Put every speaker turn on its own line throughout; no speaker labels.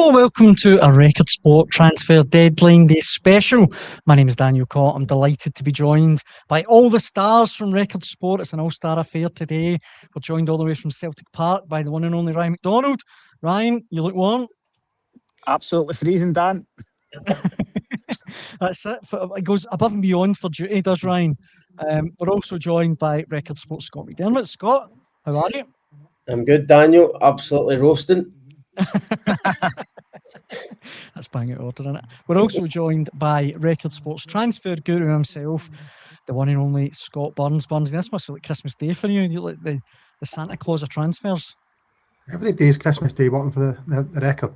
Hello, welcome to a Record Sport Transfer Deadline Day special. My name is Daniel Cott. I'm delighted to be joined by all the stars from Record Sport. It's an all-star affair today. We're joined all the way from Celtic Park by the one and only Ryan McDonald. Ryan, you look warm.
Absolutely freezing, Dan.
That's it. It goes above and beyond for duty, does Ryan. We're also joined by Record Sport 𝗧𝗿𝗍𝗃. Scott, how are you?
I'm good, Daniel. Absolutely roasting.
That's bang out order, isn't it? We're also joined by Record Sports transfer guru himself, the one and only 𝗧𝗿𝗍𝗃. Barnes, this must feel like Christmas Day for you. You like the Santa Claus of transfers.
Every day is Christmas Day, working for the Record.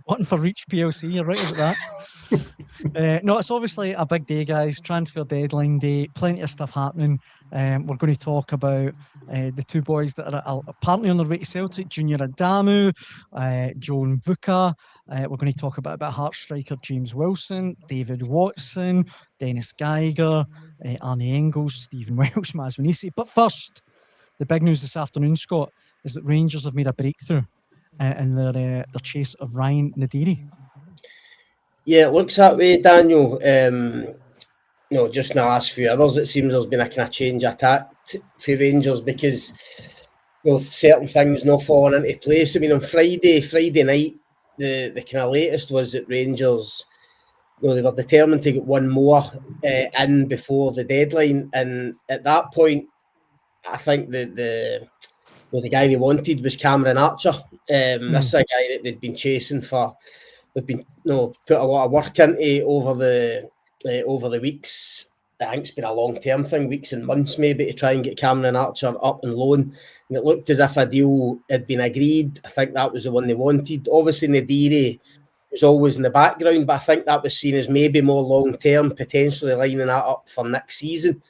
Working for Reach PLC, you're right about that. No, it's obviously a big day, guys. Transfer deadline day, plenty of stuff happening. We're going to talk about the two boys that are apparently on their way to Celtic, Junior Adamu, 𝗟𝗏𝗡𝗍𝗃. We're going to talk about Hearts striker James Wilson, David Watson, Dennis Geiger, Arnie Engels, Stephen Welsh, Maswanhise. But first, the big news this afternoon, Scott, is that Rangers have made a breakthrough in their chase of Ryan Nadiri.
Yeah, it looks that way, Daniel. Just in the last few hours, it seems there's been a kind of change of tact for Rangers because certain things not falling into place. I mean, on Friday night, the kind of latest was that Rangers, they were determined to get one more in before the deadline, and at that point, I think the guy they wanted was 𝗟𝗏𝗘𝗃. This is a guy that they'd been chasing for. They've been put a lot of work into over the weeks. I think it's been a long-term thing, weeks and months maybe, to try and get 𝗟𝗏𝗘𝗃 up and loan. And it looked as if a deal had been agreed. I think that was the one they wanted. Obviously, Nadiri was always in the background, but I think that was seen as maybe more long-term, potentially lining that up for next season.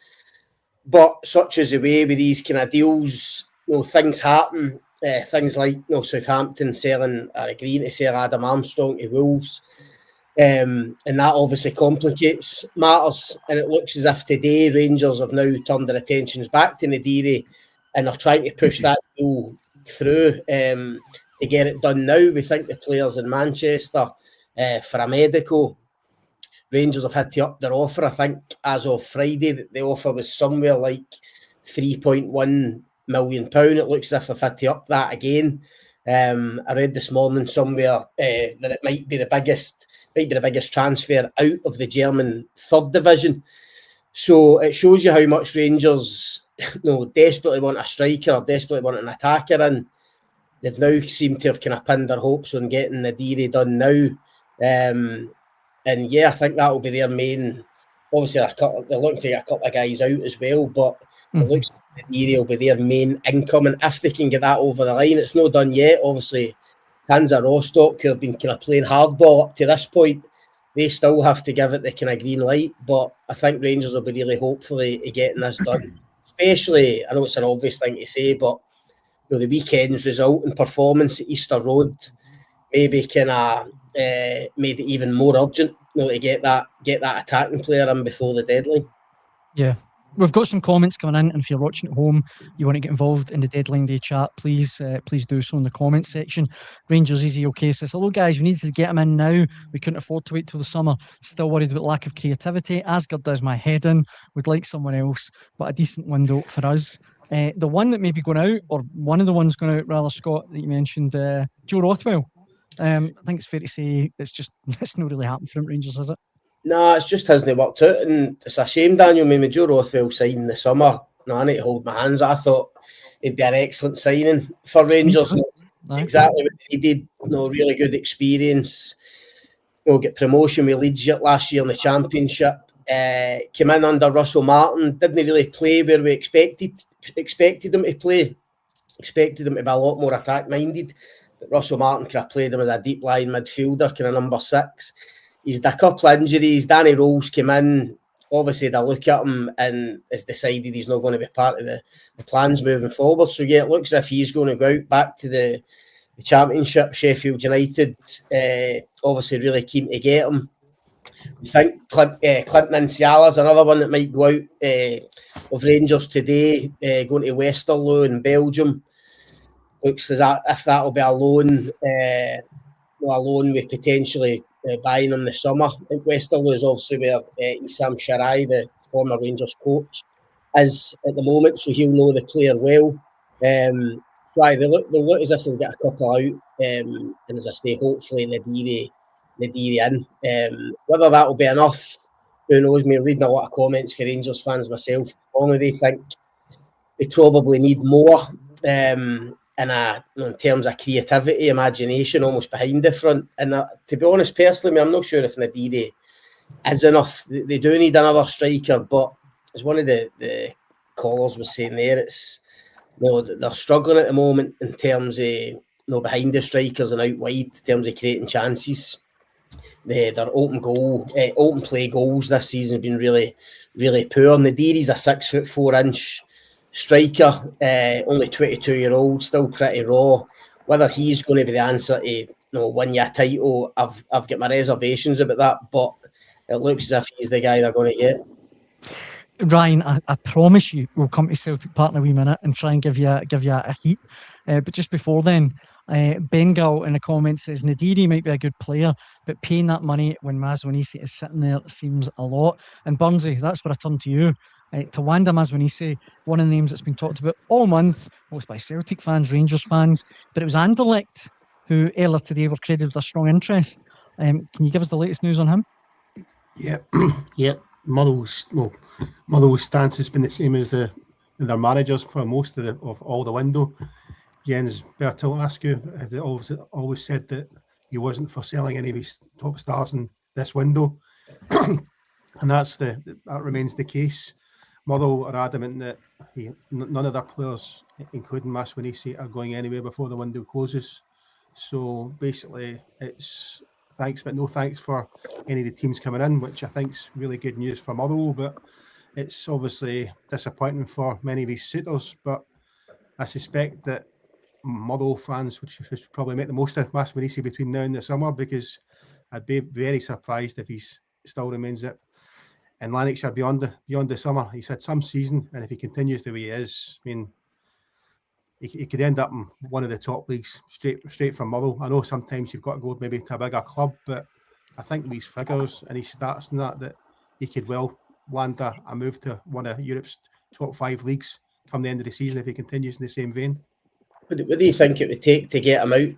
But such is the way with these kind of deals, things happen. Things like Southampton selling or agreeing to sell Adam Armstrong to Wolves. And that obviously complicates matters. And it looks as if today Rangers have now turned their attentions back to Nadiri and are trying to push that deal through to get it done now. We think the players in Manchester for a medical. Rangers have had to up their offer. I think as of Friday, the offer was somewhere like £3.1 million. It looks as if they've had to up that again. I read this morning somewhere that it might be the biggest transfer out of the German third division. So it shows you how much Rangers desperately want a striker, or desperately want an attacker in. They've now seemed to have kind of pinned their hopes on getting Nadiri done now. And yeah, I think that will be their main. Obviously, they're looking to get a couple of guys out as well, but it looks like Nadiri will be their main income. And if they can get that over the line, it's not done yet. Obviously, 𝗵𝗂 who have been kind of playing hardball up to this point, they still have to give it the kind of green light. But I think Rangers will be really hopeful of getting this done. Especially, I know it's an obvious thing to say, but the weekend's result and performance at Easter Road maybe kind of made it even more urgent to get that attacking player in before the deadline.
Yeah. We've got some comments coming in, and if you're watching at home, you want to get involved in the deadline day chat, please do so in the comments section. Rangers Easy OK says, hello guys, we needed to get him in now. We couldn't afford to wait till the summer. Still worried about lack of creativity. 𝗬𝗏𝗃 does my head in. Would like someone else, but a decent window for us. The one that may be going out, or one of the ones going out rather, Scott, that you mentioned, 𝗟𝗏𝗘𝗃. I think it's fair to say it's not really happened for him, Rangers, is it?
No, it's just hasn't worked out, and it's a shame, Daniel. I mean, with 𝗟𝗏𝗃 signed in the summer, I need to hold my hands. I thought it'd be an excellent signing for Rangers. Exactly what he did. Really good experience. Get promotion with Leeds last year in the Championship. Came in under Russell Martin. Didn't really play where we expected him to play. Expected him to be a lot more attack minded. But Russell Martin could have played him as a deep line midfielder, kind of number 6. He's had a couple of injuries. Danny Rose came in, obviously they look at him and has decided he's not going to be part of the plans moving forward. So yeah, it looks as if he's going to go out back to the Championship. Sheffield United, obviously really keen to get him. We think Clinton Nsiala is another one that might go out of Rangers today, going to Westerlo in Belgium. looks as if that'll be a loan, with potentially buying in the summer. I think Westerlo is obviously where 𝗟𝗏𝗃𝗍𝗓, the former Rangers coach, is at the moment, so he'll know the player well. So they look as if they'll get a couple out, and as I say, hopefully Nadiri in. Whether that will be enough, who knows? Me reading a lot of comments for Rangers fans myself. Only they think they probably need more, in terms of creativity, imagination, almost behind the front. And to be honest, personally, I'm not sure if Nadiri is enough. They do need another striker, but as one of the callers was saying there, it's they're struggling at the moment in terms of behind the strikers and out wide in terms of creating chances. Their open play goals this season have been really, really poor. Nadiri's a 6'4" striker, only 22-year-old, still pretty raw. Whether he's going to be the answer to win you a title, I've got my reservations about that, but it looks as if he's the guy they're going to get.
Ryan, I promise you we'll come to Celtic Park in a wee minute and try and give you a heat. But just before then, Bengal in the comments says Nadiri might be a good player, but paying that money when Maswanhise is sitting there seems a lot. And Burnsy, that's where I turn to you. Tawanda Maswanhise, one of the names that's been talked about all month, both by Celtic fans, Rangers fans, but it was Anderlecht who earlier today were credited with a strong interest. Can you give us the latest news on him?
Yep. Motherwell's stance has been the same as their managers for most of all the window. 𝗟𝗏𝗃𝗍𝗶 has always said that he wasn't for selling any of his top stars in this window, and that remains the case. Motherwell are adamant that none of their players, including Maswanhise, are going anywhere before the window closes. So basically, it's thanks but no thanks for any of the teams coming in, which I think is really good news for Motherwell, but it's obviously disappointing for many of these suitors. But I suspect that Motherwell fans should probably make the most of Maswanhise between now and the summer, because I'd be very surprised if he still remains it in Lanarkshire beyond the summer. He's had some season, and if he continues the way he is, I mean, he could end up in one of the top leagues straight from Motherwell. I know sometimes you've got to go maybe to a bigger club, but I think with his figures and his stats and that he could well land a move to one of Europe's top 5 leagues come the end of the season if he continues in the same vein.
What do you think it would take to get him out,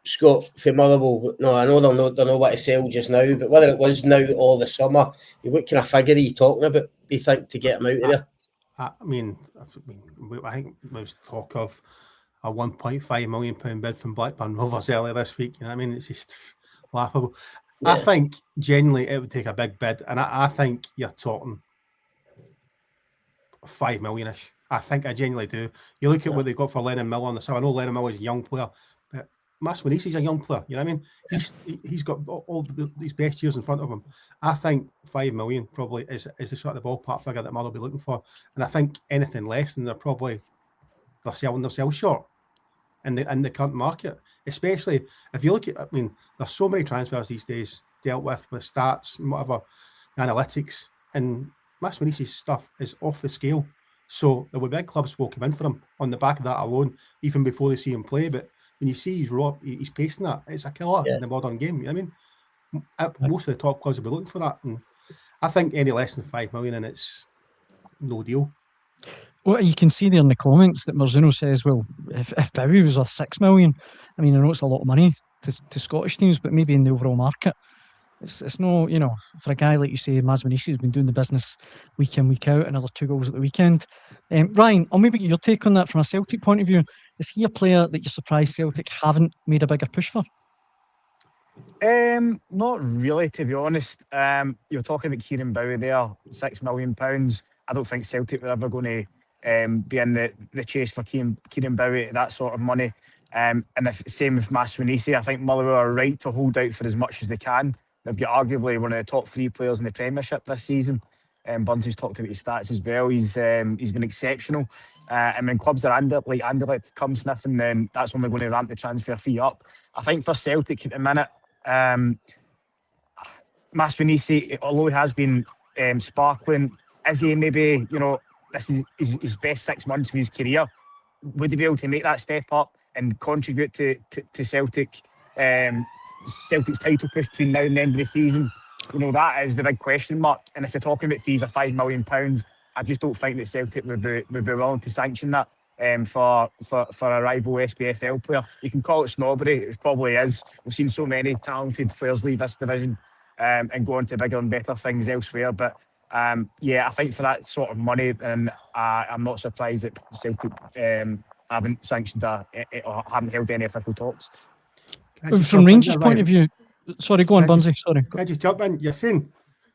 Scott, for Motherwell? No, I know they're not what to sell just now, but whether it was now or the summer, what kind of figure are you talking about, do you think, to get him out of there?
I think there was talk of a £1.5 million bid from Blackburn Rovers earlier this week. You know what I mean? It's just laughable. Yeah. I think genuinely it would take a big bid, and I think you're talking 5 million-ish. I genuinely do. You look at what they got for Lennon Miller on the side. I know Lennon Miller is a young player, but Maswanhise is a young player. You know what I mean? He's got all these best years in front of him. I think 5 million probably is the sort of the ballpark figure that Motherwell will be looking for. And I think anything less than they're selling themselves short in the current market. Especially if you look at, I mean, there's so many transfers these days dealt with stats and whatever, analytics, and Maswanhise's stuff is off the scale. So there will be big clubs will come in for him on the back of that alone, even before they see him play. But when you see he's pacing that, it's a killer in the modern game. You know what I mean? Most of the top clubs will be looking for that. And I think any less than 5 million and it's no deal.
Well, you can see there in the comments that Marzuno says, well, if Bowie was worth 6 million, I mean, I know it's a lot of money to Scottish teams, but maybe in the overall market, it's no, for a guy like you say, Maswanhise, who's been doing the business week in, week out, another 2 goals at the weekend. Ryan, I'll maybe get your take on that from a Celtic point of view. Is he a player that you're surprised Celtic haven't made a bigger push for?
Not really, to be honest. You're talking about 𝗟𝗏𝗃𝗍𝗶 there, £6 million. I don't think Celtic were ever going to be in the chase for 𝗟𝗏𝗃𝗍𝗶, that sort of money. And the same with Maswanhise. I think Motherwell are right to hold out for as much as they can. They've got arguably one of the top 3 players in the Premiership this season. Burnsy's talked about his stats as well. He's been exceptional. And when clubs are like Anderlecht come sniffing, then that's when they're going to ramp the transfer fee up. I think for Celtic at the minute, Maswanhise, although he has been sparkling, is he maybe, this is his best 6 months of his career? Would he be able to make that step up and contribute to Celtic, Celtic's title push between now and the end of the season? You know, that is the big question mark. And if you're talking about fees of £5 million, I just don't think that Celtic would be willing to sanction that for a rival SPFL player. You can call it snobbery, it probably is. We've seen so many talented players leave this division and go on to bigger and better things elsewhere. But I think for that sort of money, and I'm not surprised that Celtic haven't sanctioned or haven't held any official talks.
From Rangers' point of view, sorry, go on, Bunzy. Sorry.
Can I just jump in? You're saying,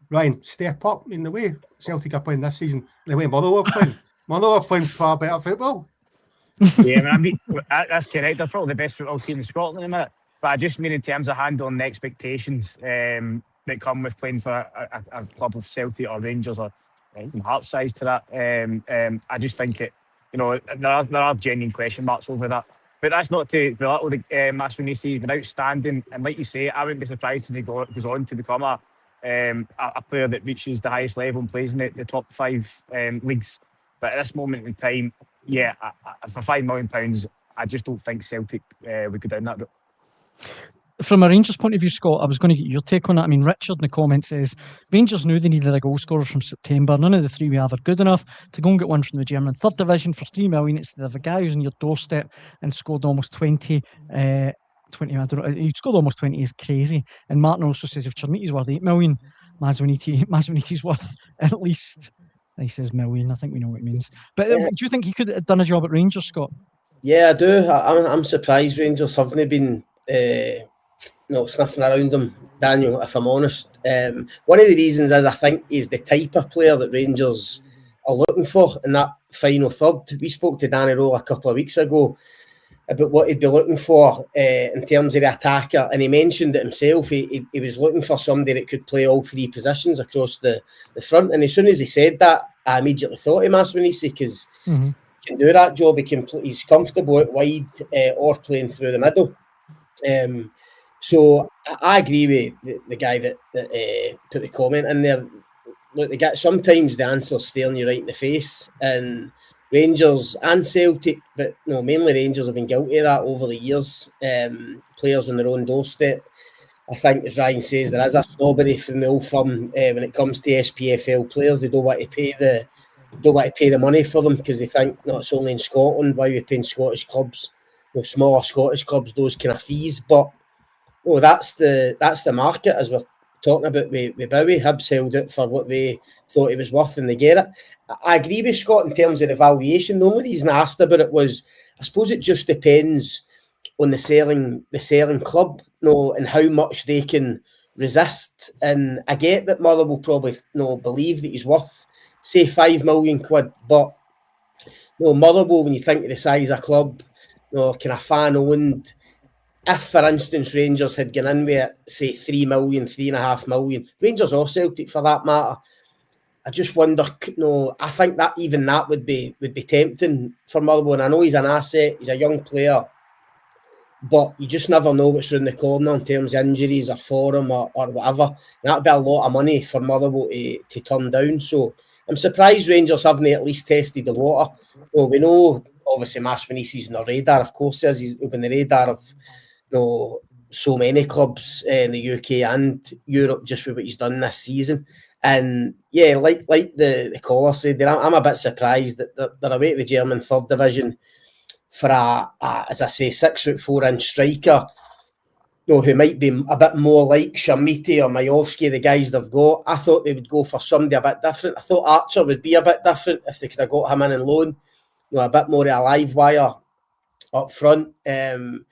Ryan, step up in the way Celtic are playing this season, the way Motherwell are playing. Motherwell are playing far better football.
Yeah, I mean, that's correct. They're probably the best football team in Scotland in a minute. But I just mean in terms of handling the expectations that come with playing for a club of Celtic or Rangers or even Hearts size to that. I just think it, you know, there are genuine question marks over that. But that's not to belittle the Maswanhise. He's been outstanding, and like you say, I wouldn't be surprised if he goes on to become a player that reaches the highest level and plays in the top 5 leagues. But at this moment in time, for £5 million, I just don't think Celtic would go down that route.
From a Rangers point of view, Scott, I was going to get your take on that. I mean, Richard in the comments says Rangers knew they needed a goal scorer from September. None of the 3 we have are good enough to go and get one from the German third division for £3 million instead of a guy who's on your doorstep and scored almost 20. 20, I don't know, he scored almost 20 is crazy. And Martin also says if Chernity's worth 8 million, Maswanhise's worth at least, he says million. I think we know what it means. But do you think he could have done a job at Rangers, Scott?
Yeah, I do. I'm surprised Rangers haven't been sniffing around him, Daniel, if I'm honest. One of the reasons is I think he's the type of player that Rangers are looking for in that final third. We spoke to Danny Rowe a couple of weeks ago about what he'd be looking for in terms of the attacker, and he mentioned it himself. He was looking for somebody that could play all 3 positions across the front, and as soon as he said that, I immediately thought of Maswanhise, because he can do that job. He's comfortable out wide or playing through the middle. So I agree with the guy that put the comment in there. Look, sometimes the answer's staring you right in the face, and Rangers and Celtic, but no, mainly Rangers have been guilty of that over the years. Players on their own doorstep. I think, as Ryan says, there is a snobbery from the old firm when it comes to SPFL players. They don't want to pay the money for them because they think, no, it's only in Scotland. Why are we paying Scottish clubs, smaller Scottish clubs, those kind of fees? But that's the market, as we're talking about with Bowie. Hibs held it for what they thought it was worth, and they get it. I agree with Scott in terms of the valuation. The only reason I asked about it was, I suppose it just depends on the selling club, and how much they can resist. And I get that Mother will probably believe that he's worth, say, £5 million, but Motherwell, when you think of the size of club, kind of fan owned. If, for instance, Rangers had gone in with, say, 3 million, 3.5 million, Rangers or Celtic for that matter, I just wonder, I think that even that would be tempting for Motherwell. And I know he's an asset, he's a young player, but you just never know what's around the corner in terms of injuries or form or whatever. And that'd be a lot of money for Motherwell to turn down. So I'm surprised Rangers haven't at least tested the water. We know, obviously, Maswanhise's on the radar, of course, he's on the radar of so many clubs in the UK and Europe just with what he's done this season. And yeah, like the caller said, I'm a bit surprised that they're away to the German third division for as I say, 6'4" striker, who might be a bit more like 𝗟𝗏𝗘𝗍𝗓 or Majowski, the guys they've got. I thought they would go for somebody a bit different. I thought Archer would be a bit different if they could have got him in loan, a bit more of a live wire up front. And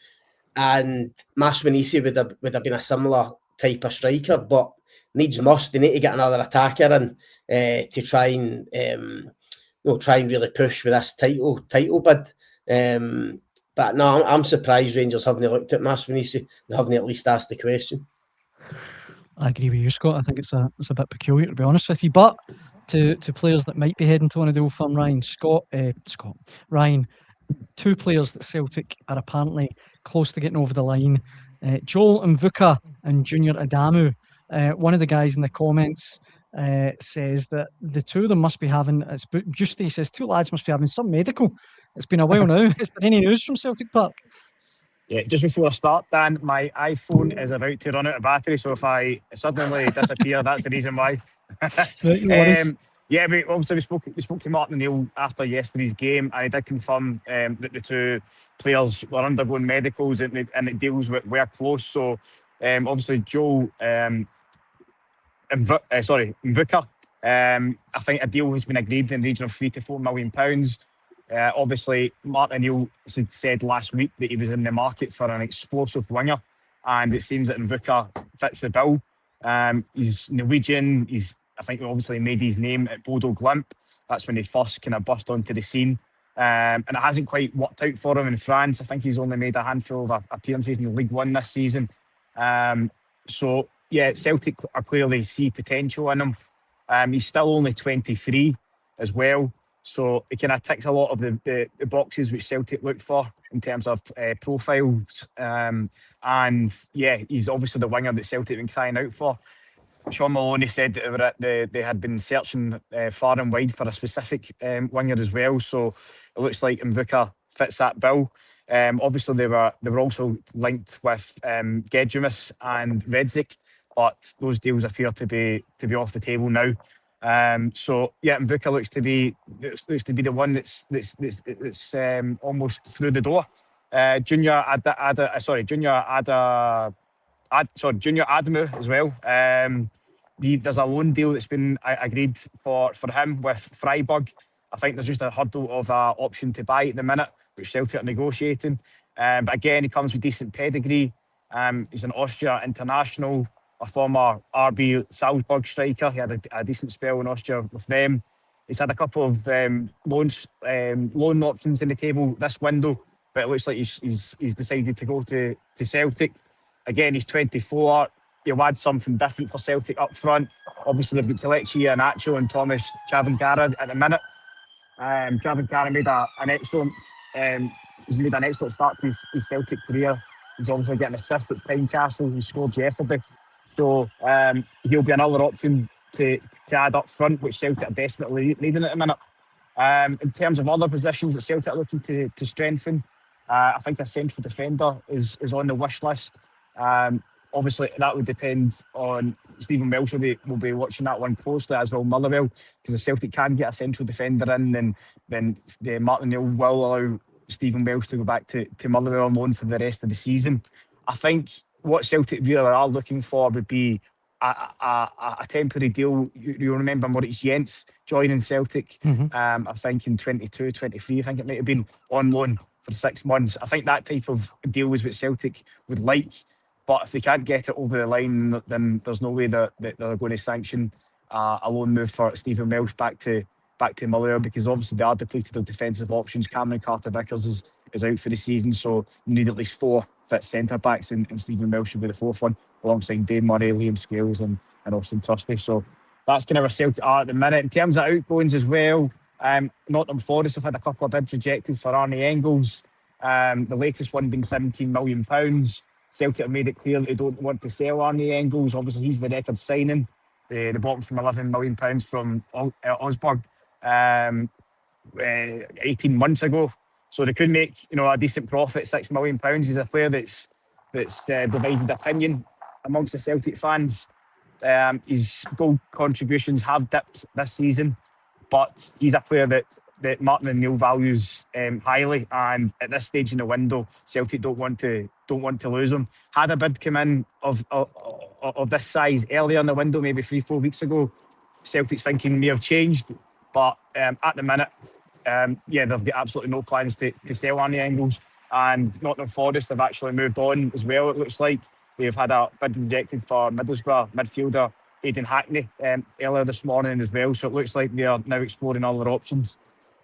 Maswanhise would have been a similar type of striker, but needs must. They need to get another attacker in to try and really push with this title bid. But no, I'm surprised Rangers haven't looked at Maswanhise and haven't at least asked the question.
I agree with you, Scott. I think it's a bit peculiar, to be honest with you. But to players that might be heading to one of the old firm, Ryan, 2 players that Celtic are apparently close to getting over the line. 𝗟𝗏𝗍𝗍 and Junior Adamu. One of the guys in the comments says that the two of them must be having, he says 2 lads must be having some medical It's been a while now. Is there any news from Celtic Park?
Yeah, just before I start, Dan, my iPhone is about to run out of battery, so if I suddenly disappear, that's the reason why.
Right, no worries.
Yeah, we spoke to Martin O'Neill after yesterday's game, and he did confirm that the two players were undergoing medicals, and it deals with were close. So obviously Joe 𝗟𝗏𝗡𝗍𝗂, I think a deal has been agreed in the region of £3 to £4 million. Obviously, Martin O'Neill said last week that he was in the market for an explosive winger, and it seems that 𝗟𝗏𝗡𝗍𝗂 fits the bill. He's Norwegian. I think he obviously made his name at 𝗟𝗏𝗡𝗍𝗶. That's when he first kind of burst onto the scene. And it hasn't quite worked out for him in France. I think he's only made a handful of appearances in the League One this season. So, yeah, Celtic are clearly see potential in him. He's still only 23 as well. So it kind of ticks a lot of the boxes which Celtic look for in terms of profiles. And, yeah, he's obviously the winger that Celtic have been crying out for. Sean Maloney said that they had been searching far and wide for a specific winger as well. So it looks like 𝗟𝗏𝗡𝗍𝗶 fits that bill. Obviously, they were also linked with 𝗟𝗏𝗓𝗄𝗓 and Redzig, but those deals appear to be off the table now. So yeah, 𝗟𝗏𝗡𝗍𝗶 looks to be the one that's almost through the door. Junior Adamu as well. There's a loan deal that's been agreed for him with Freiburg. I think there's just a hurdle of an option to buy at the minute, which Celtic are negotiating. But again, he comes with decent pedigree. He's an Austria international, a former RB Salzburg striker. He had a decent spell in Austria with them. He's had a couple of loan options in the table this window, but it looks like he's decided to go to Celtic. Again, he's 24. He'll add something different for Celtic up front. Obviously, they've got 𝗟𝗏𝗍𝗍𝗓 Iheanacho and Thomas 𝗟𝗏𝗏𝗃𝗓 at the minute. 𝗟𝗏𝗏𝗃𝗓 made an excellent start to his Celtic career. He's obviously getting an assist at Tynecastle. He scored yesterday. So he'll be another option to add up front, which Celtic are desperately needing at the minute. In terms of other positions that Celtic are looking to strengthen, I think a central defender is on the wish list. Obviously, that would depend on Stephen Welsh. Will be watching that one closely, as will Motherwell, because if Celtic can get a central defender in, then the Martin O'Neill will allow Stephen Welsh to go back to Motherwell on loan for the rest of the season. I think what Celtic really are looking for would be a temporary deal. You remember Moritz Jens joining Celtic, I think in 22, 23, I think it might have been, on loan for 6 months. I think that type of deal is what Celtic would like. But if they can't get it over the line, then there's no way that they're going to sanction a loan move for Stephen Welsh back to Motherwell, because obviously they are depleted of defensive options. Cameron Carter-Vickers is out for the season, so you need at least 4 fit centre-backs, and Stephen Welsh should be the 4th one, alongside Dave Murray, Liam Scales and Austin Trusty. So that's kind of where Celtic are at the minute. In terms of outgoings as well, Nottingham Forest have had a couple of bids rejected for Arnie Engels, the latest one being £17 million. Celtic have made it clear that they don't want to sell Arnie Engels. Obviously, he's the record signing. They bought him from £11 million from Osborg 18 months ago. So they could make a decent profit, £6 million. He's a player that's divided opinion amongst the Celtic fans. His goal contributions have dipped this season, but he's a player that Martin O'Neill values highly, and at this stage in the window, Celtic don't want to lose him. Had a bid come in of this size earlier in the window, maybe 3-4 weeks ago, Celtic's thinking may have changed, but at the minute, they've got absolutely no plans to sell Arnie Engels, and Nottingham Forest have actually moved on as well. It looks like they've had a bid rejected for Middlesbrough midfielder Aidan Hackney earlier this morning as well, so it looks like they are now exploring other options.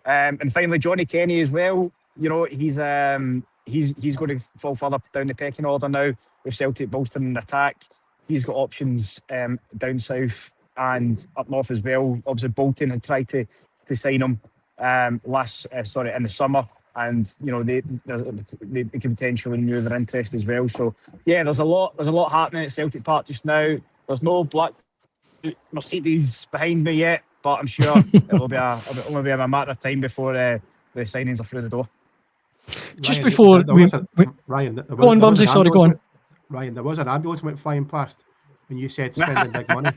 And finally, Johnny Kenny as well. He's going to fall further down the pecking order now with Celtic bolstering an attack. He's got options down south and up north as well. Obviously, Bolton had tried to sign him in the summer, and they could potentially renew their interest as well. So yeah, there's a lot happening at Celtic Park just now. There's no black Mercedes behind me yet, but I'm sure it'll only be a matter of time before the signings are through the door.
Just before
Ryan,
go on, Bumsy. Sorry, go on.
Ryan, there was an ambulance went flying past when you said spending big money.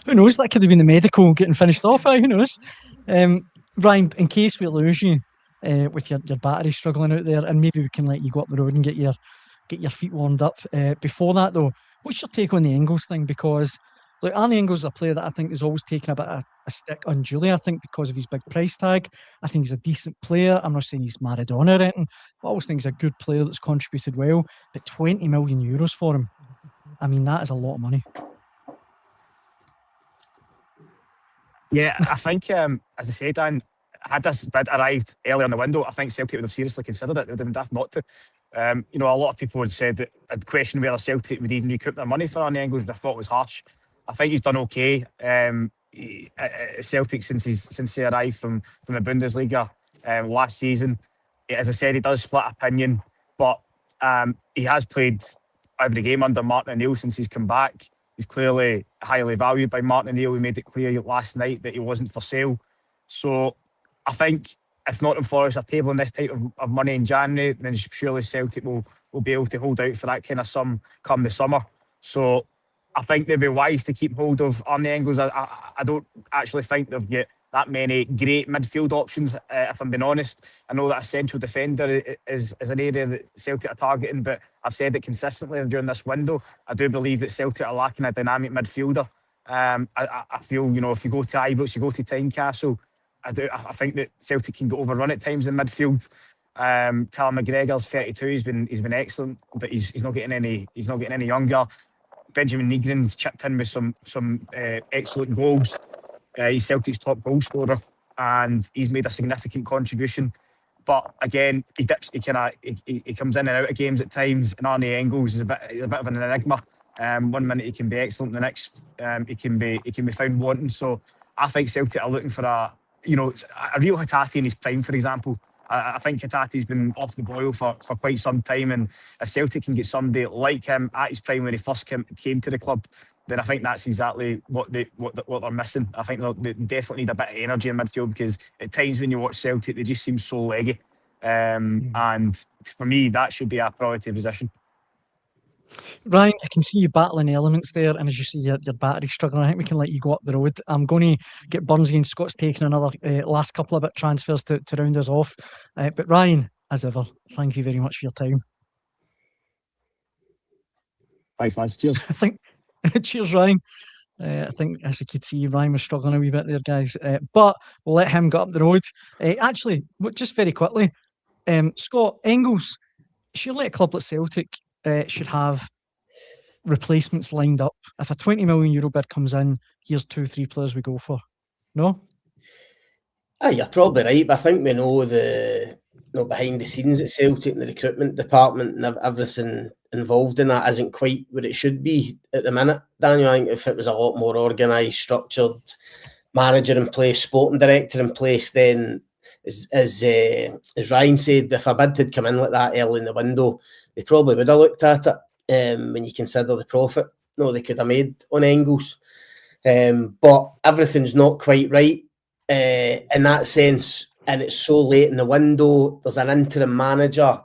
Who knows? That could have been the medical getting finished off. Who knows? Ryan, in case we lose you with your battery struggling out there, and maybe we can let you go up the road and get your feet warmed up. Before that, though, what's your take on the Engels thing? Because like Arnie Engels is a player that I think has always taken a bit of a stick unduly. I think because of his big price tag. I think he's a decent player. I'm not saying he's Maradona or anything, but I always think he's a good player that's contributed well. But 20 million euros for him, I mean, that is a lot of money.
Yeah, I think, as I said, Dan, had this bid arrived early on the window, I think Celtic would have seriously considered it. They would have been daft not to. A lot of people had said that I'd question whether Celtic would even recoup their money for Arnie Engels, which I thought was harsh. I think he's done okay at Celtic since he arrived from the Bundesliga last season. As I said, he does split opinion, but he has played every game under Martin O'Neill since he's come back. He's clearly highly valued by Martin O'Neill. He made it clear last night that he wasn't for sale. So I think if Nottingham Forest are tabling this type of money in January, then surely Celtic will be able to hold out for that kind of sum come the summer. So I think they'd be wise to keep hold of Arnie Engels. I don't actually think they've got that many great midfield options, if I'm being honest. I know that a central defender is an area that Celtic are targeting, but I've said it consistently during this window. I do believe that Celtic are lacking a dynamic midfielder. I feel, if you go to Ibrox, you go to Tynecastle, I think that Celtic can get overrun at times in midfield. Callum McGregor's 32. He's been excellent, but he's not getting any younger. Benjamin Nygren's chipped in with some excellent goals. He's Celtic's top goal scorer, and he's made a significant contribution. But again, he comes in and out of games at times. And Arnie Engels is a bit of an enigma. 1 minute he can be excellent, the next he can be found wanting. So I think Celtic are looking for a real Hatate in his prime, for example. I think Hatate's been off the boil for quite some time, and if Celtic can get somebody like him at his prime when he first came to the club, then I think that's exactly what they're missing. I think they definitely need a bit of energy in midfield, because at times when you watch Celtic, they just seem so leggy. And for me, that should be a priority position.
Ryan, I can see you battling elements there, and as you see your battery struggling, I think we can let you go up the road. I'm going to get Burnsy and Scott's taking another last couple of bit transfers to round us off. But Ryan, as ever, thank you very much for your time.
Thanks, lads. Cheers.
Cheers, Ryan. I think, as you could see, Ryan was struggling a wee bit there, guys. But we'll let him go up the road. Actually, just very quickly, Scott, Engels, surely a club like Celtic should have replacements lined up. If a 20 million euro bid comes in, here's 2-3 players we go for. No?
You're probably right, but I think we know behind the scenes at Celtic and the recruitment department and everything involved in that isn't quite what it should be at the minute, Daniel. I think if it was a lot more organised, structured, manager in place, sporting director in place, then as Ryan said, if a bid had come in like that early in the window, they probably would have looked at it when you consider the profit they could have made on Engels. But everything's not quite right in that sense, and it's so late in the window. There's an interim manager.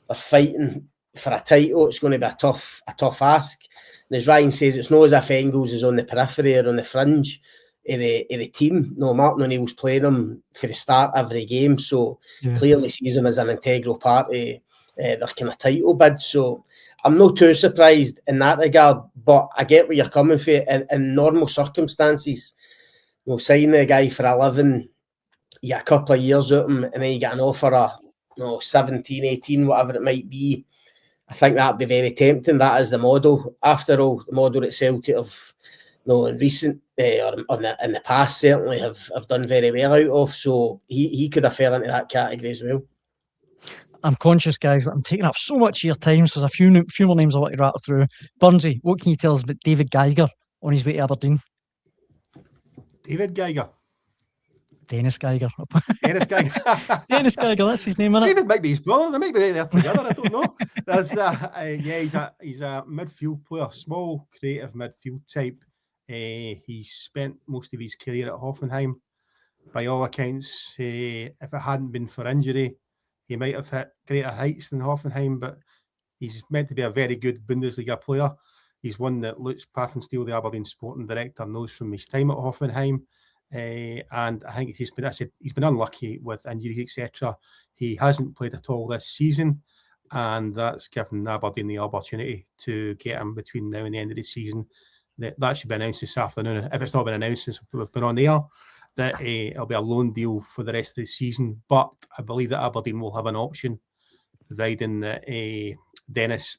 They're fighting for a title. It's going to be a tough ask. And as Ryan says, it's not as if Engels is on the periphery or on the fringe of the team. No, Martin O'Neill's playing him for the start every game, so clearly sees him as an integral part of their kind of title bid. So I'm not too surprised in that regard, but I get where you're coming from. In normal circumstances, signing the guy for 11, you get a couple of years out of him, and then you get an offer of 17, 18, whatever it might be. I think that'd be very tempting. That is the model. After all, the model at Celtic have, in recent or in the past certainly have done very well out of. So he could have fell into that category as well.
I'm conscious, guys, that I'm taking up so much of your time, so there's a few more names I want to rattle through. Burnsy, what can you tell us about David Geiger on his way to Aberdeen?
David Geiger?
Dennis Geiger.
Dennis Geiger.
Dennis Geiger, that's his name, isn't it?
David might be his brother. They might be there together, I don't know. He's a midfield player, small, creative midfield type. He's spent most of his career at Hoffenheim. by all accounts, if it hadn't been for injury, he might have hit greater heights than Hoffenheim, but he's meant to be a very good Bundesliga player. He's one that 𝗧𝗿𝗍𝗶𝗍𝗃, the Aberdeen sporting director, knows from his time at Hoffenheim. And I think he's been unlucky with injuries, etc. He hasn't played at all this season, and that's given Aberdeen the opportunity to get him between now and the end of the season. That should be announced this afternoon. If it's not been announced since we've been on the air, that it'll be a loan deal for the rest of the season. But I believe that Aberdeen will have an option, providing that Dennis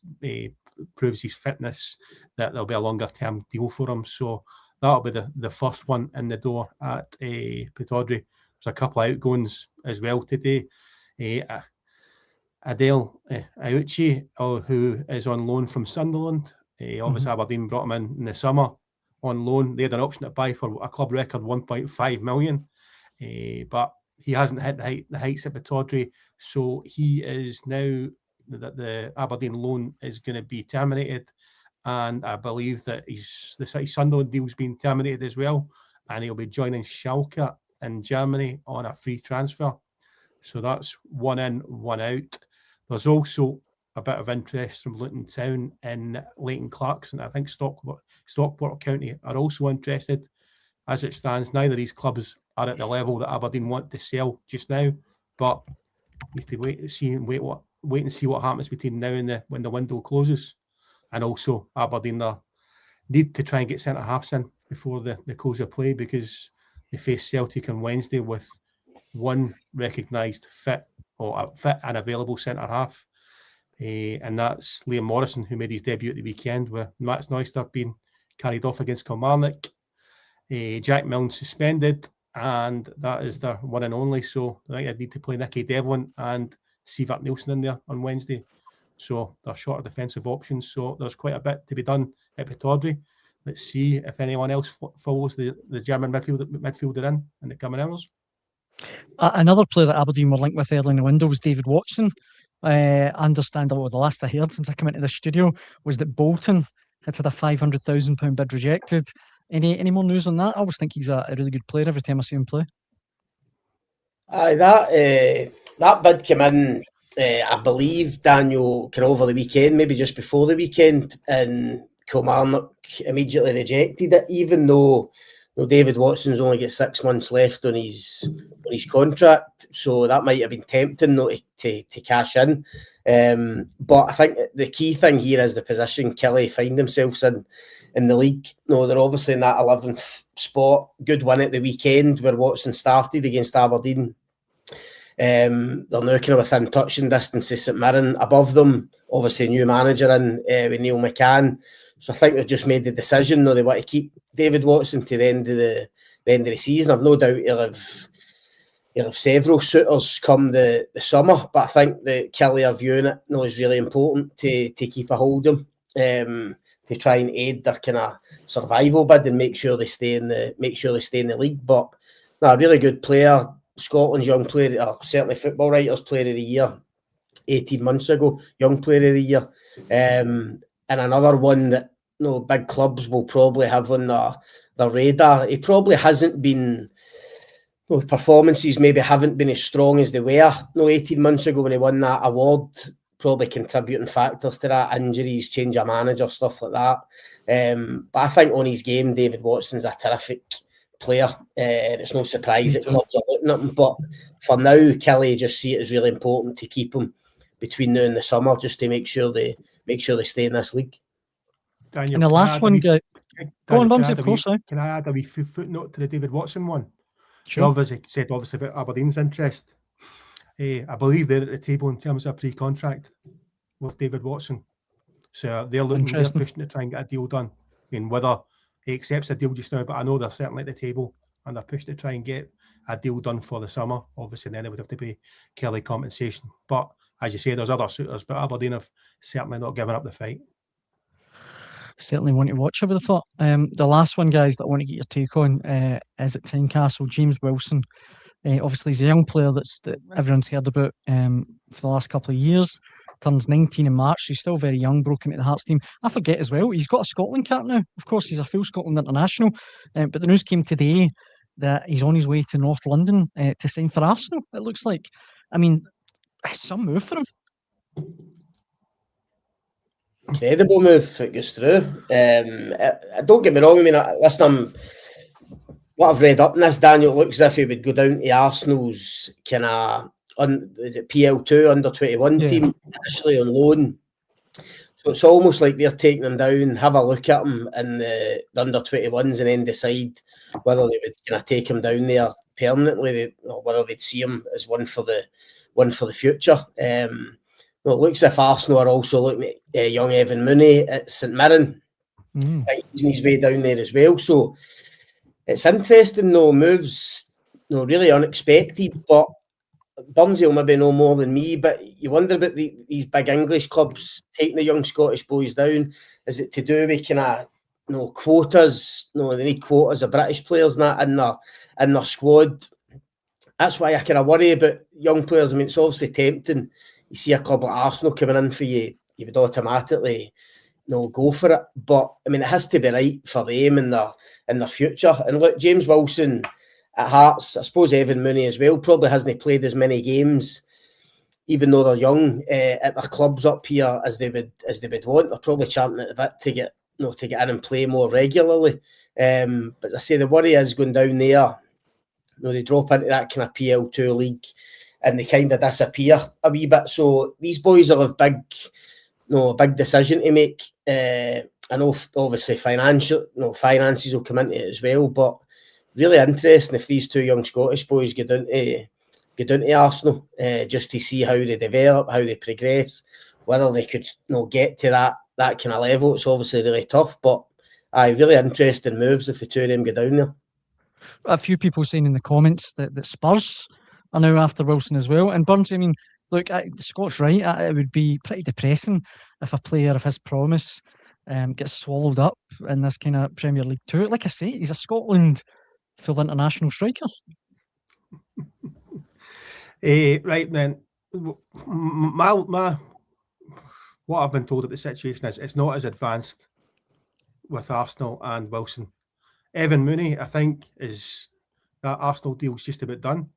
proves his fitness, that there'll be a longer term deal for him. So that'll be the first one in the door at 𝗟𝗏𝗘𝗍𝗃. There's a couple of outgoings as well today. 𝗟𝗏𝗍𝗃, who is on loan from Sunderland. Obviously, Aberdeen brought him in the summer on loan. They had an option to buy for a club record 1.5 million, but he hasn't hit the heights at 𝗟𝗏𝗘𝗍𝗃, so he is now the Aberdeen loan is going to be terminated, and I believe that the Sunderland deal's been terminated as well, and he'll be joining Schalke in Germany on a free transfer. So that's one in, one out. There's also a bit of interest from Luton Town in Leighton Clarkson. I think 𝗧𝗿𝗿𝗃𝗍𝗃 County are also interested. As it stands, neither of these clubs are at the level that Aberdeen want to sell just now, but we have to wait and see what happens between now and when the window closes. And also, Aberdeen need to try and get centre halves in before the close of play, because they face Celtic on Wednesday with one recognised fit and available centre half, and that's Liam Morrison, who made his debut at the weekend, with Mats Neustadt being carried off against Kilmarnock. Jack Milne suspended, and that is their one and only. So I think I need to play Nicky Devlin and 𝗬𝗏𝗡 Nielsen in there on Wednesday. So they're short of defensive options. So there's quite a bit to be done at 𝗟𝗏𝗃𝗍𝗃. Let's see if anyone else follows the German midfielder in the coming hours.
Another player that Aberdeen were linked with early in the window was David Watson. Understandable, the last I heard since I came into the studio was that Bolton had a £500,000 bid rejected. Any more news on that? I always think he's a really good player every time I see him play.
That bid came in, I believe, Daniel, kind of over the weekend, maybe just before the weekend, and Kilmarnock immediately rejected it, even though David Watson's only got 6 months left on his contract, so that might have been tempting to cash in. But I think the key thing here is the position Killie find themselves in the league. They're obviously in that 11th spot. Good win at the weekend where Watson started against Aberdeen. They're now kind of within touching distance of St Mirren. Above them, obviously, a new manager with Neil McCann. So I think they've just made the decision. They want to keep David Watson to the end of the season. I've no doubt he'll have several suitors come the summer, but I think that Killie are viewing it is really important to keep a hold of him, to try and aid their kind of survival bid and make sure they stay in the league. But a really good player, Scotland's young player, or certainly Football Writers Player of the Year 18 months ago, young player of the year, and another one that big clubs will probably have on their radar. He probably hasn't been. Performances maybe haven't been as strong as they were 18 months ago when he won that award. Probably contributing factors to that: injuries, change of manager, stuff like that. But I think on his game, David Watson's a terrific player. It's no surprise that clubs are looking at him. But for now, Killie just see it as really important to keep him between now and the summer, just to make sure they stay in this league.
Daniel,
and the last one, go on, Bunzy, of course.
Can I add a wee footnote to the David Watson one?
Sure.
Obviously said about Aberdeen's interest. I believe they're at the table in terms of pre-contract with David Watson. So they're pushing to try and get a deal done. I mean, whether he accepts a deal just now, but I know they're certainly at the table and they're pushing to try and get a deal done for the summer. Obviously, then they would have to pay Killie compensation. But as you say, there's other suitors, but Aberdeen have certainly not given up the fight.
Certainly want to watch, I would have thought. The last one, guys, that I want to get your take on is at Tynecastle, James Wilson. Obviously, he's a young player that everyone's heard about for the last couple of years. Turns 19 in March. He's still very young, broken into the Hearts team. I forget as well, he's got a Scotland cap now. Of course, he's a full Scotland international. But the news came today that he's on his way to North London to sign for Arsenal. It looks like. I mean, some move for him.
Incredible move it goes through. Don't get me wrong. I mean, listen, what I've read up in this, Daniel, it looks as if he would go down to Arsenal's kind of PL2 under 21 team initially on loan. So it's almost like they're taking him down, have a look at him in the under 21s, and then decide whether they would kind of take him down there permanently, or whether they'd see him as one for the future. Well, it looks as if Arsenal are also looking at young Evan Mooney at St Mirren. He's on his way down there as well. So it's interesting, though, moves, really unexpected. But Burnsy will maybe know more than me, but you wonder about these big English clubs taking the young Scottish boys down. Is it to do with kind of quotas? They need quotas of British players in their squad. That's why I kind of worry about young players. I mean, it's obviously tempting. You see a club like Arsenal coming in for you, you would automatically go for it. But I mean, it has to be right for them in their future. And look, James Wilson at Hearts, I suppose Evan Mooney as well, probably hasn't played as many games, even though they're young, at their clubs up here as they would want. They're probably champing at the bit to get in and play more regularly. But I say the worry is going down there. They drop into that kind of PL2 league and they kind of disappear a wee bit. So these boys will have a big decision to make. I know obviously finances will come into it as well, but really interesting if these two young Scottish boys get down to Arsenal, just to see how they develop, how they progress, whether they could get to that kind of level. It's obviously really tough, but really interesting moves if the two of them get down there.
A few people saying in the comments that Spurs are now after Wilson as well. And Burns, I mean, look, Scott's right. It would be pretty depressing if a player of his promise gets swallowed up in this kind of Premier League 2. Like I say, he's a Scotland full international striker.
Right then, my what I've been told of the situation is it's not as advanced with Arsenal and Wilson. Evan Mooney, I think, is that Arsenal deal's just about done.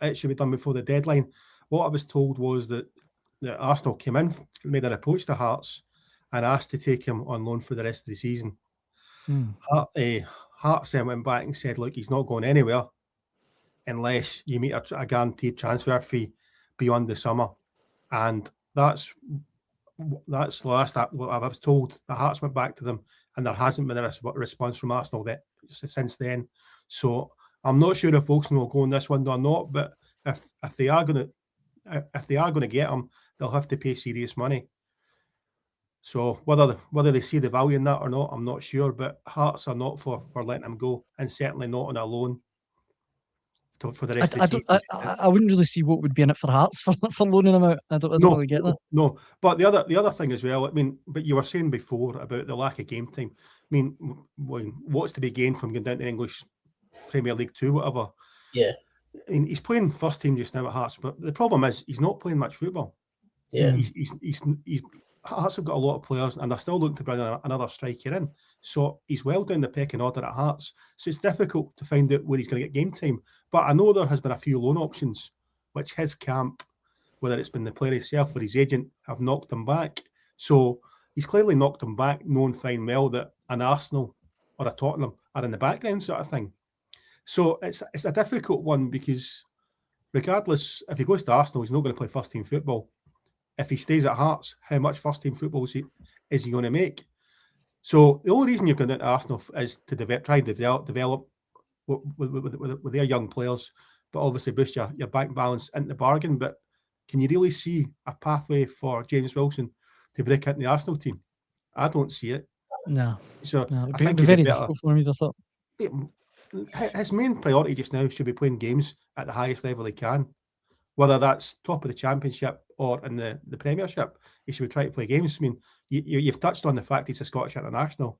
It should be done before the deadline. What I was told was that Arsenal came in, made an approach to Hearts, and asked to take him on loan for the rest of the season. Hearts then went back and said, look, he's not going anywhere unless you meet a guaranteed transfer fee beyond the summer. And that's the last what I was told. The Hearts went back to them, and there hasn't been a response from Arsenal since then. So I'm not sure if Wilson will go in this window or not. But if they are going to get him, they'll have to pay serious money. So whether they see the value in that or not, I'm not sure. But Hearts are not for letting him go, and certainly not on a loan for the rest of the season.
I wouldn't really see what would be in it for Hearts for loaning him out. I don't really get that.
No, but the other thing as well. I mean, but you were saying before about the lack of game time. I mean, what's to be gained from going down to English Premier League 2, whatever?
Yeah,
and he's playing first team just now at Hearts, but the problem is he's not playing much football.
Yeah,
he's Hearts have got a lot of players, and they're still looking to bring another striker in. So he's well down the pecking order at Hearts. So it's difficult to find out where he's going to get game time. But I know there has been a few loan options, which his camp, whether it's been the player himself or his agent, have knocked him back. So he's clearly knocked him back, knowing fine well that an Arsenal or a Tottenham are in the background, sort of thing. So it's a difficult one, because regardless, if he goes to Arsenal, he's not going to play first team football. If he stays at Hearts, how much first team football is he going to make? So the only reason you're going to Arsenal is to try and develop with their young players, but obviously boost your bank balance into the bargain. But can you really see a pathway for James Wilson to break into the Arsenal team? I don't see it.
No.
So
no,
I think
it'd be very difficult for me, I thought.
His main priority just now should be playing games at the highest level he can. Whether that's top of the Championship or in the Premiership, he should be trying to play games. I mean, you've touched on the fact he's a Scottish international.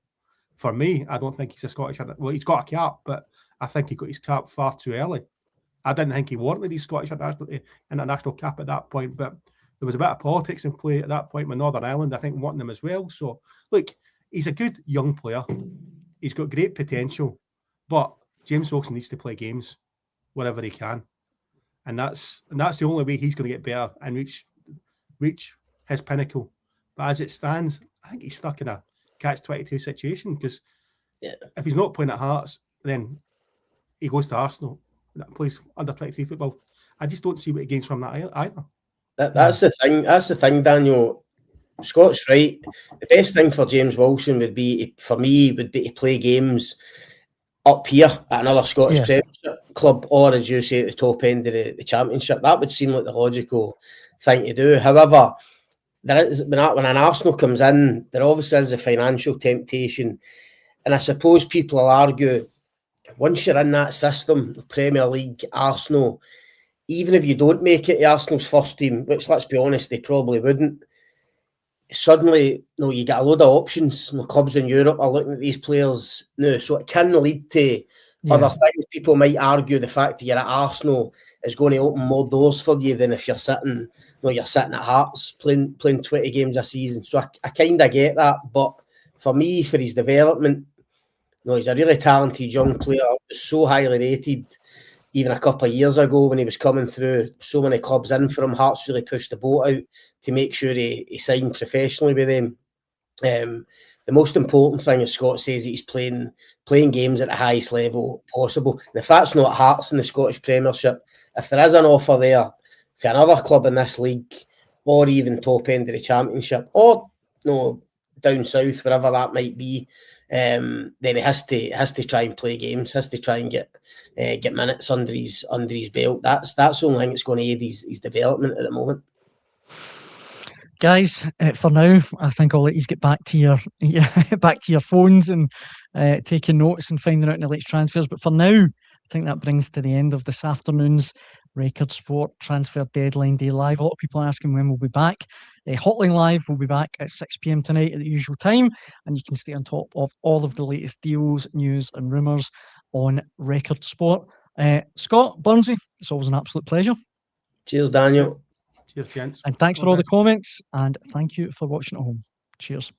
For me, I don't think he's a Scottish international. Well, he's got a cap, but I think he got his cap far too early. I didn't think he wanted his Scottish international cap at that point, but there was a bit of politics in play at that point with Northern Ireland, I think, wanting him as well. So, look, he's a good young player. He's got great potential, but James Wilson needs to play games wherever he can, and that's the only way he's going to get better and reach his pinnacle. But as it stands, I think he's stuck in a catch-22 situation, because if he's not playing at Hearts, then he goes to Arsenal and plays under 23 football. I just don't see what he gains from that either.
That's the thing. That's the thing, Daniel. Scott's right. The best thing for James Wilson would be to play games up here at another Scottish Premiership club, or as you say, at the top end of the Championship. That would seem like the logical thing to do. However, there is, when an Arsenal comes in, there obviously is a financial temptation, and I suppose people will argue, once you're in that system, the Premier League, Arsenal, even if you don't make it to Arsenal's first team, which, let's be honest, they probably wouldn't, suddenly, you get a load of options. Clubs in Europe are looking at these players now, so it can lead to other things. People might argue the fact that you're at Arsenal is going to open more doors for you than if you're sitting at Hearts playing 20 games a season. So I kind of get that, but for me, for his development, he's a really talented young player. So highly rated. Even a couple of years ago when he was coming through, so many clubs in for him. Hearts really pushed the boat out to make sure he signed professionally with them. The most important thing, as Scott says, that he's playing games at the highest level possible. And if that's not Hearts in the Scottish Premiership, if there is an offer there for another club in this league, or even top end of the Championship, or down south, wherever that might be, then he has to try and play games, has to try and get minutes under his belt. That's the only thing that's going to aid his development at the moment.
Guys, for now, I think I'll let you get back to your phones and taking notes and finding out the latest transfers. But for now, I think that brings to the end of this afternoon's Record Sport Transfer Deadline Day Live. A lot of people are asking when we'll be back. Hotline Live will be back at 6 p.m. tonight at the usual time, and you can stay on top of all of the latest deals, news and rumours on Record Sport. Scott, Burnsy, it's always an absolute pleasure.
Cheers, Daniel.
Cheers, gents.
And thanks for all the comments, and thank you for watching at home. Cheers.